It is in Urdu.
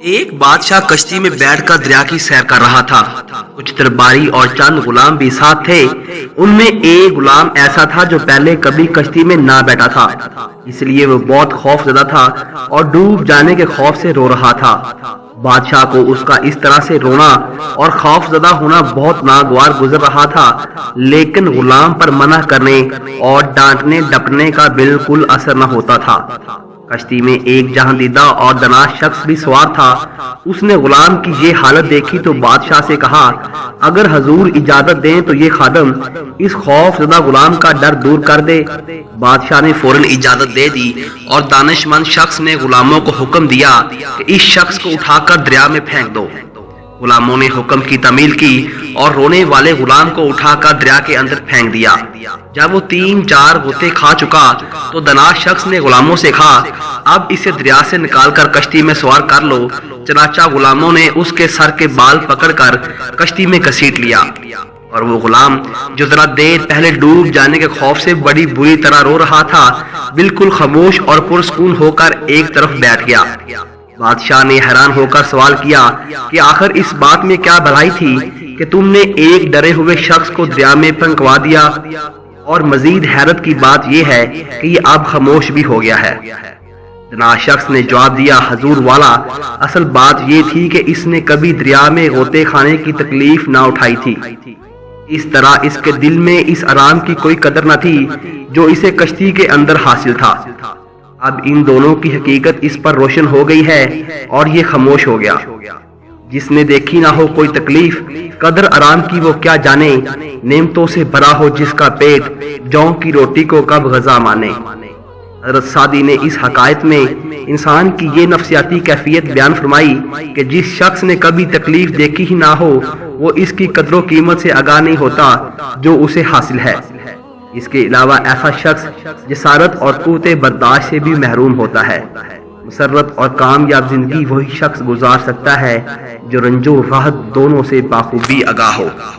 ایک بادشاہ کشتی میں بیٹھ کر دریا کی سیر کر رہا تھا۔ کچھ درباری اور چند غلام بھی ساتھ تھے۔ ان میں ایک غلام ایسا تھا جو پہلے کبھی کشتی میں نہ بیٹھا تھا، اس لیے وہ بہت خوف زدہ تھا اور ڈوب جانے کے خوف سے رو رہا تھا۔ بادشاہ کو اس کا اس طرح سے رونا اور خوف زدہ ہونا بہت ناگوار گزر رہا تھا، لیکن غلام پر منع کرنے اور ڈانٹنے ڈپٹنے کا بالکل اثر نہ ہوتا تھا۔ کشتی میں ایک جہاندیدہ اور دانا شخص بھی سوار تھا۔ اس نے غلام کی یہ حالت دیکھی تو بادشاہ سے کہا، اگر حضور اجازت دیں تو یہ خادم اس خوف زدہ غلام کا ڈر دور کر دے۔ بادشاہ نے فوراً اجازت دے دی اور دانش مند شخص نے غلاموں کو حکم دیا کہ اس شخص کو اٹھا کر دریا میں پھینک دو۔ غلاموں نے حکم کی تعمیل کی اور رونے والے غلام کو اٹھا کر دریا کے اندر پھینک دیا۔ جب وہ 3-4 غوطے کھا چکا تو دانا شخص نے غلاموں سے کہا، اب اسے دریا سے نکال کر کشتی میں سوار کر لو۔ چنانچہ غلاموں نے اس کے سر کے بال پکڑ کر کشتی میں گھسیٹ لیا، اور وہ غلام جو ذرا دیر پہلے ڈوب جانے کے خوف سے بڑی بری طرح رو رہا تھا، بالکل خاموش اور پرسکون ہو کر ایک طرف بیٹھ گیا۔ بادشاہ نے حیران ہو کر سوال کیا کہ آخر اس بات میں کیا بھلائی تھی کہ تم نے ایک ڈرے ہوئے شخص کو دریا میں پھینکوا دیا، اور مزید حیرت کی بات یہ ہے کہ یہ اب خاموش بھی ہو گیا ہے۔ دانا شخص نے جواب دیا، حضور والا، اصل بات یہ تھی کہ اس نے کبھی دریا میں غوطے کھانے کی تکلیف نہ اٹھائی تھی۔ اس طرح اس کے دل میں اس آرام کی کوئی قدر نہ تھی جو اسے کشتی کے اندر حاصل تھا۔ اب ان دونوں کی حقیقت اس پر روشن ہو گئی ہے اور یہ خاموش ہو گیا۔ جس نے دیکھی نہ ہو کوئی تکلیف، قدر آرام کی وہ کیا جانے، نعمتوں سے بھرا ہو جس کا پیٹ، جوں کی روٹی کو کب غذا مانے۔ حضرت سعدی نے اس حکایت میں انسان کی یہ نفسیاتی کیفیت بیان فرمائی کہ جس شخص نے کبھی تکلیف دیکھی ہی نہ ہو، وہ اس کی قدر و قیمت سے آگاہ نہیں ہوتا جو اسے حاصل ہے۔ اس کے علاوہ ایسا شخص جسارت اور قوت برداشت سے بھی محروم ہوتا ہے۔ مسرت اور کامیاب زندگی وہی شخص گزار سکتا ہے جو رنج و راحت دونوں سے بخوبی آگاہ ہو۔